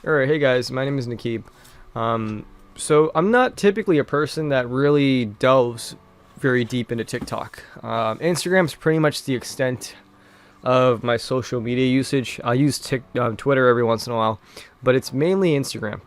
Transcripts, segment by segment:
Alright, hey guys, my name is Nakib. So I'm not typically a person that really delves very deep into TikTok. Instagram's pretty much the extent of my social media usage. I use Twitter every once in a while, but it's mainly Instagram.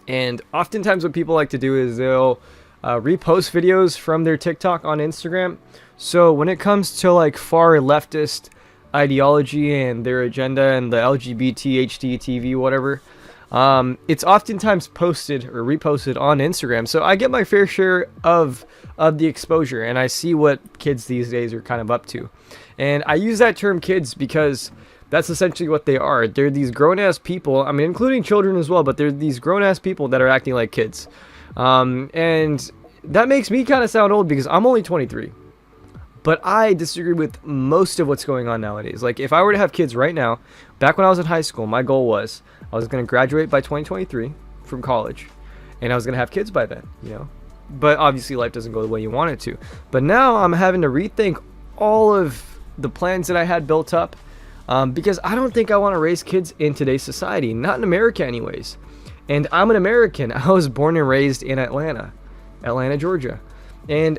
And oftentimes what people like to do is they'll repost videos from their TikTok on Instagram. So when it comes to like far leftist ideology and their agenda and the LGBT, HDTV, whatever, it's oftentimes posted or reposted on Instagram. So I get my fair share of the exposure, and I see what kids these days are kind of up to. And I use that term kids because that's essentially what they are. They're these grown-ass people, I mean, including children as well, but they're these grown-ass people that are acting like kids. And that makes me kind of sound old because I'm only 23. But I disagree with most of what's going on nowadays. Like, if I were to have kids right now, back when I was in high school, my goal was I was going to graduate by 2023 from college, and I was going to have kids by then, you know? But obviously life doesn't go the way you want it to. But now I'm having to rethink all of the plans that I had built up, because I don't think I want to raise kids in today's society, not in America anyways. And I'm an American. I was born and raised in Atlanta, Georgia. And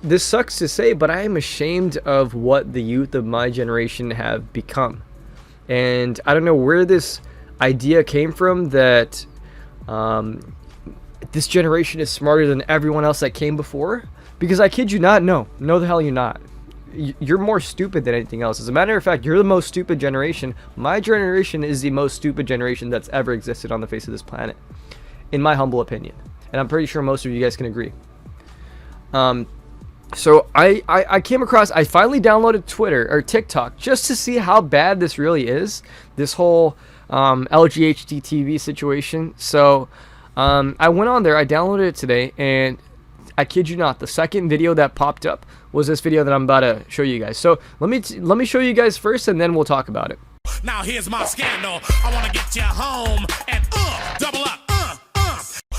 this sucks to say, but I am ashamed of what the youth of my generation have become. And I don't know where this idea came from that this generation is smarter than everyone else that came before. Because I kid you not, no the hell you're not. You're more stupid than anything else. As a matter of fact, you're the most stupid generation. My generation is the most stupid generation that's ever existed on the face of this planet, in my humble opinion. And I'm pretty sure most of you guys can agree. So I came across, I finally downloaded Twitter or TikTok just to see how bad this really is, this whole LGHDTV situation. So I went on there, I downloaded it today, and I kid you not, the second video that popped up was this video that I'm about to show you guys. So let me show you guys first, and then we'll talk about it. Now here's my scandal. I want to get you home and double up.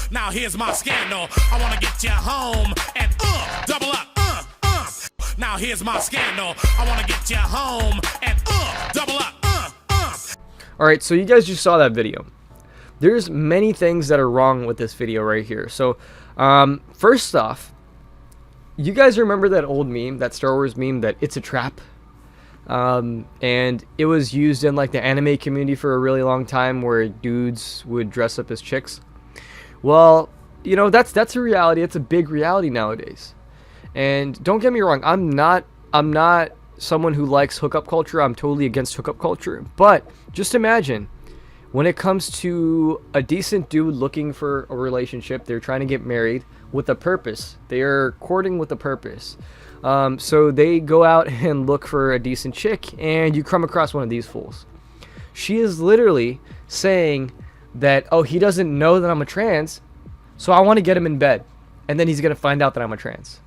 Now here's my scandal. I want to get you home and double up. Now here's my scandal. I want to get you home and double up. Alright, so you guys just saw that video. There's many things that are wrong with this video right here. So first off, you guys remember that old meme, that Star Wars meme, that it's a trap? And it was used in like the anime community for a really long time, where dudes would dress up as chicks. Well, you know, that's a reality. It's a big reality nowadays. And don't get me wrong, I'm not someone who likes hookup culture. I'm totally against hookup culture. But just imagine, when it comes to a decent dude looking for a relationship, they're trying to get married with a purpose. They are courting with a purpose. So they go out and look for a decent chick, and you come across one of these fools. She is literally saying that, oh, he doesn't know that I'm a trans, so I want to get him in bed, and then he's going to find out that I'm a trans.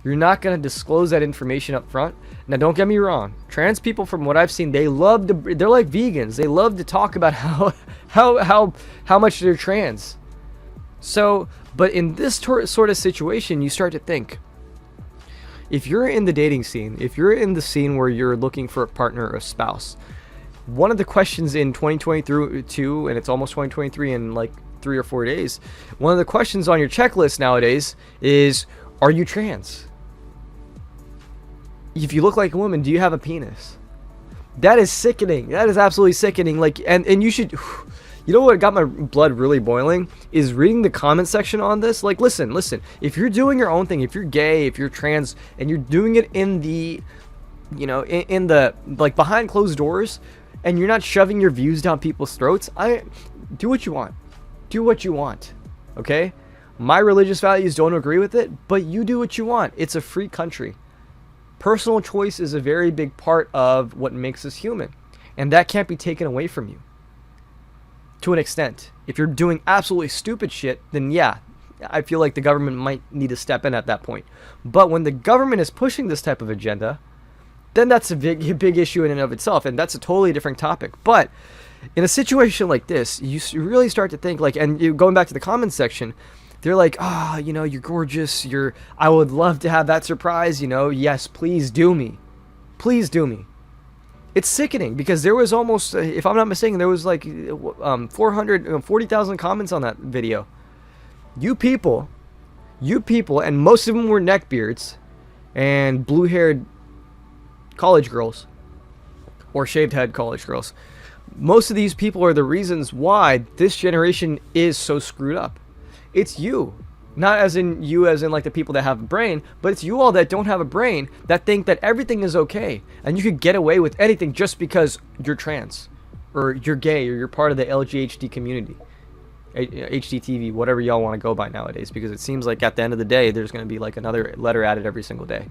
You're not going to disclose that information up front. Now, don't get me wrong. Trans people, from what I've seen, they're like vegans. They love to talk about how much they're trans. So, but in this sort of situation, you start to think, if you're in the dating scene, if you're in the scene where you're looking for a partner or a spouse, one of the questions in 2022, and it's almost 2023 in like 3 or 4 days, one of the questions on your checklist nowadays is, are you trans? If you look like a woman, do you have a penis? That is sickening. That is absolutely sickening. Like, and you should, you know what got my blood really boiling is reading the comment section on this. Like, listen, if you're doing your own thing, if you're gay, if you're trans, and you're doing it in the, you know, in the, like, behind closed doors, and you're not shoving your views down people's throats, do what you want. Do what you want. Okay? My religious values don't agree with it, but you do what you want. It's a free country. Personal choice is a very big part of what makes us human, and that can't be taken away from you. To an extent. If you're doing absolutely stupid shit, then yeah, I feel like the government might need to step in at that point. But when the government is pushing this type of agenda, then that's a big issue in and of itself, and that's a totally different topic. But in a situation like this, you really start to think, like, and you going back to the comments section, they're like, ah, you know, you're gorgeous, I would love to have that surprise, you know, yes, please do me. Please do me. It's sickening because there was almost, if I'm not mistaken, there was like 440,000 comments on that video. You people, and most of them were neckbeards and blue-haired college girls or shaved-head college girls. Most of these people are the reasons why this generation is so screwed up. It's you. Not as in you as in like the people that have a brain, but it's you all that don't have a brain that think that everything is okay and you could get away with anything just because you're trans or you're gay or you're part of the LGHD community. HDTV, whatever y'all want to go by nowadays, because it seems like at the end of the day there's going to be like another letter added every single day.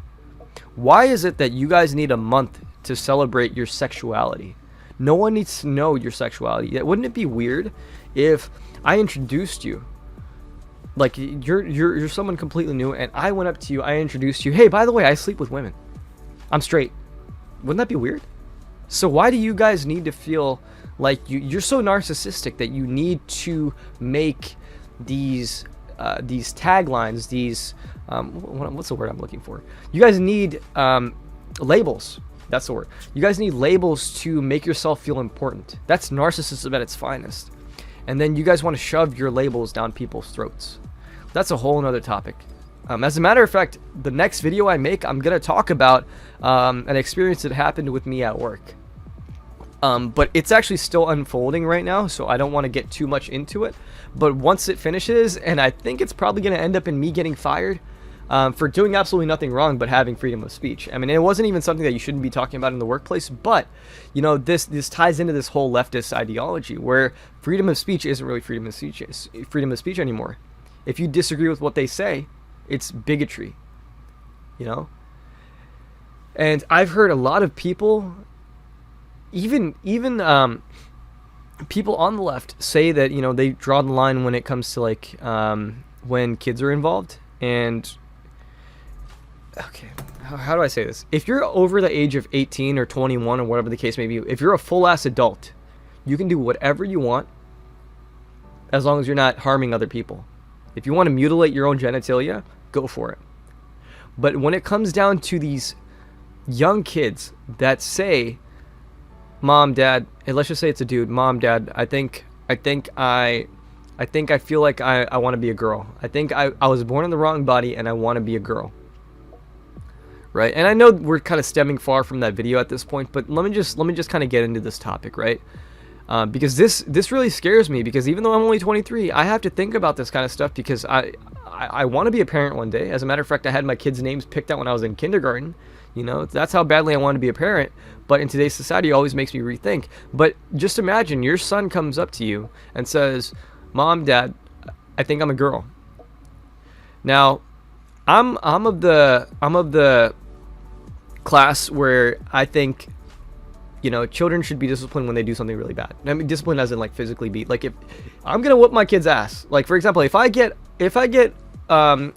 Why is it that you guys need a month to celebrate your sexuality? No one needs to know your sexuality. Wouldn't it be weird if I introduced you, like you're someone completely new, and I went up to you, I introduced you, hey, by the way, I sleep with women, I'm straight? Wouldn't that be weird? So why do you guys need to feel like you're so narcissistic that you need to make these taglines, these what's the word I'm looking for? You guys need labels. That's the word. You guys need labels to make yourself feel important. That's narcissism at its finest. And then you guys want to shove your labels down people's throats. That's a whole nother topic. As a matter of fact, the next video I make, I'm going to talk about an experience that happened with me at work. But it's actually still unfolding right now, so I don't want to get too much into it. But once it finishes, and I think it's probably going to end up in me getting fired for doing absolutely nothing wrong but having freedom of speech. I mean, it wasn't even something that you shouldn't be talking about in the workplace, but, you know, this ties into this whole leftist ideology where freedom of speech isn't really freedom of speech anymore. If you disagree with what they say, it's bigotry, you know? And I've heard a lot of people, even people on the left, say that, you know, they draw the line when it comes to like when kids are involved. And okay, how do I say this? If you're over the age of 18 or 21 or whatever the case may be, if you're a full-ass adult, you can do whatever you want as long as you're not harming other people. If you want to mutilate your own genitalia, go for it. But when it comes down to these young kids that say, Mom, Dad, and let's just say it's a dude, Mom, Dad, I think I feel like I want to be a girl. I think I was born in the wrong body and I want to be a girl. Right? And I know we're kind of stemming far from that video at this point, but let me just kind of get into this topic, right? Because this really scares me, because even though I'm only 23, I have to think about this kind of stuff because I want to be a parent one day. As a matter of fact, I had my kids' names picked out when I was in kindergarten. You know, that's how badly I want to be a parent. But in today's society, it always makes me rethink. But just imagine your son comes up to you and says, Mom, Dad, I think I'm a girl. Now, I'm of the class where I think, you know, children should be disciplined when they do something really bad. I mean, discipline as in like physically beat. Like if I'm gonna whoop my kid's ass, like for example, if I get a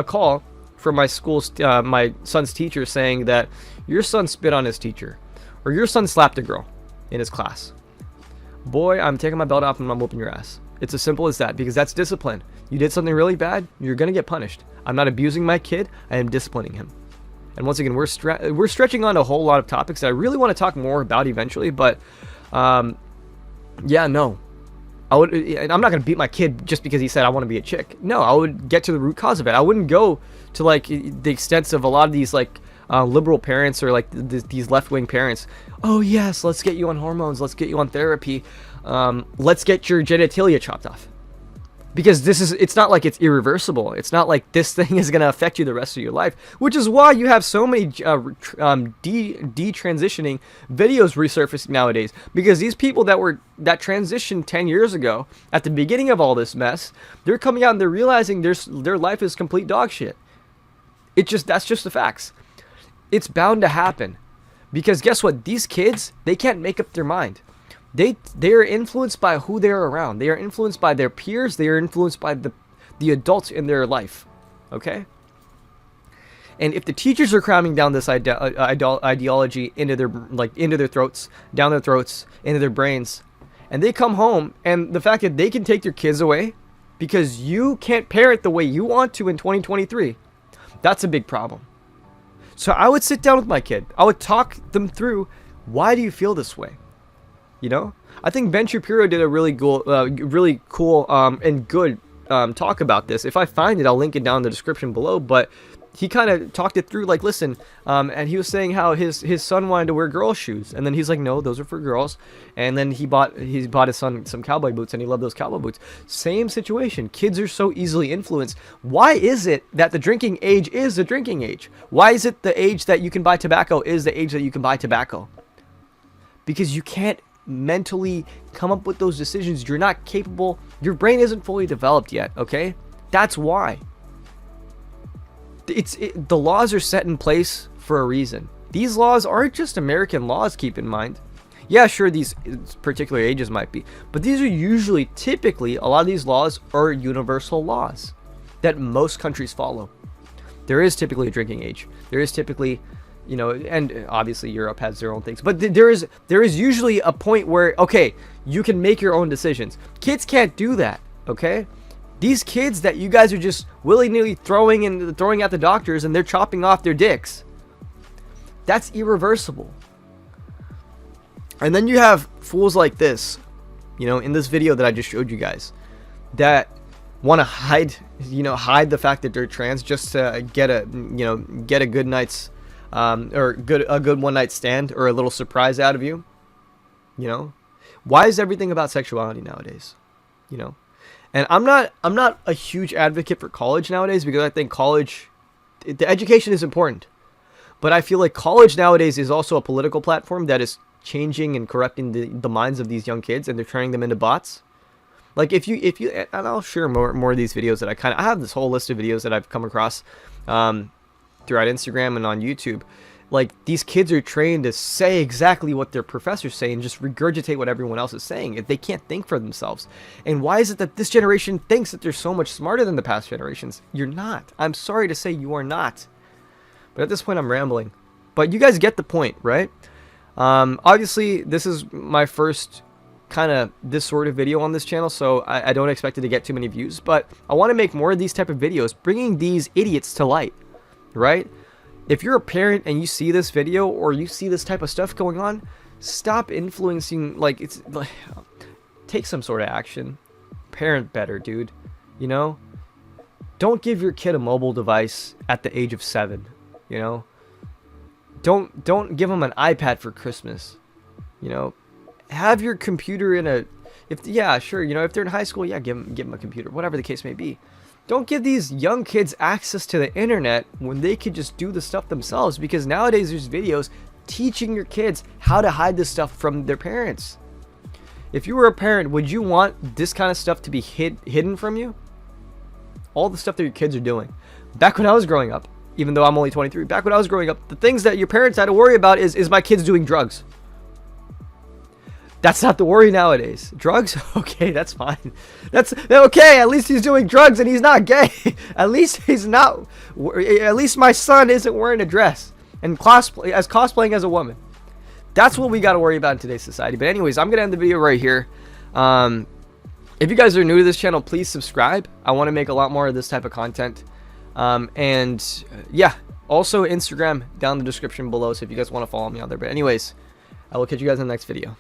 call from my school's my son's teacher saying that your son spit on his teacher or your son slapped a girl in his class, boy, I'm taking my belt off and I'm whooping your ass. It's as simple as that, because that's discipline. You did something really bad, you're gonna get punished. I'm not abusing my kid, I am disciplining him. And once again, we're stretching on a whole lot of topics that I really want to talk more about eventually, but yeah, no. And I'm not going to beat my kid just because he said I want to be a chick. No, I would get to the root cause of it. I wouldn't go to like the extents of a lot of these like liberal parents or like these left-wing parents. Oh yes, let's get you on hormones, let's get you on therapy, let's get your genitalia chopped off. Because it's not like it's irreversible. It's not like this thing is going to affect you the rest of your life, which is why you have so many detransitioning videos resurfacing nowadays. Because these people that transitioned 10 years ago at the beginning of all this mess, they're coming out and they're realizing their life is complete dog shit. That's just the facts. It's bound to happen. Because guess what? These kids, they can't make up their mind. They are influenced by who they're around. They are influenced by their peers. They are influenced by the adults in their life. Okay? And if the teachers are cramming down this ideology into their throats, down their throats, into their brains, and they come home, and the fact that they can take their kids away because you can't parent the way you want to in 2023, that's a big problem. So I would sit down with my kid. I would talk them through Why do you feel this way? You know, I think Ben Shapiro did a really cool, and good talk about this. If I find it, I'll link it down in the description below. But he kind of talked it through, like, listen, and he was saying how his son wanted to wear girl shoes, and then he's like, no, those are for girls. And then he bought his son some cowboy boots, and he loved those cowboy boots. Same situation. Kids are so easily influenced. Why is it that the drinking age is the drinking age? Why is it the age that you can buy tobacco is the age that you can buy tobacco? Because you can't mentally come up with those decisions. You're not capable. Your brain isn't fully developed yet. Okay, that's why. The laws are set in place for a reason. These laws aren't just American laws, keep in mind. Yeah, sure, these particular ages might be, but these are typically, a lot of these laws are universal laws that most countries follow. There is typically a drinking age. There is typically, you know, and obviously Europe has their own things, but there is usually a point where, okay, you can make your own decisions. Kids can't do that, okay? These kids that you guys are just willy-nilly throwing at the doctors, and they're chopping off their dicks, that's irreversible. And then you have fools like this, you know, in this video that I just showed you guys, that want to hide the fact that they're trans just to get a good night's or a good one night stand or a little surprise out of you. You know, why is everything about sexuality nowadays? You know, and I'm not a huge advocate for college nowadays, because I think the education is important, but I feel like college nowadays is also a political platform that is changing and corrupting the minds of these young kids, and they're turning them into bots. Like if you and I'll share more of these videos that I have this whole list of videos that I've come across throughout Instagram and on YouTube. Like, these kids are trained to say exactly what their professors say and just regurgitate what everyone else is saying. If they can't think for themselves. And why is it that this generation thinks that they're so much smarter than the past generations? You're not. I'm sorry to say, you are not. But at this point, I'm rambling. But you guys get the point, right? Obviously, this is my first kind of this sort of video on this channel, so I don't expect it to get too many views. But I want to make more of these type of videos, bringing these idiots to light, right? If you're a parent and you see this video or you see this type of stuff going on, stop influencing. Take some sort of action. Parent better, dude. You know, don't give your kid a mobile device at the age of 7. You know, don't give them an iPad for Christmas. You know, have your computer in a, if they're in high school, yeah, give them a computer, whatever the case may be. Don't give these young kids access to the internet when they could just do the stuff themselves, because nowadays there's videos teaching your kids how to hide this stuff from their parents. If you were a parent, would you want this kind of stuff to be hidden from you? All the stuff that your kids are doing. Back when I was growing up, even though I'm only 23, back when I was growing up, the things that your parents had to worry about is my kids doing drugs. That's not the worry nowadays. Drugs? Okay, that's fine. That's okay. At least he's doing drugs and he's not gay. At least he's not. At least my son isn't wearing a dress and cosplaying as a woman. That's what we got to worry about in today's society. But anyways, I'm gonna end the video right here. If you guys are new to this channel, please subscribe. I want to make a lot more of this type of content. Yeah, also Instagram down in the description below. So if you guys want to follow me on there. But anyways, I will catch you guys in the next video.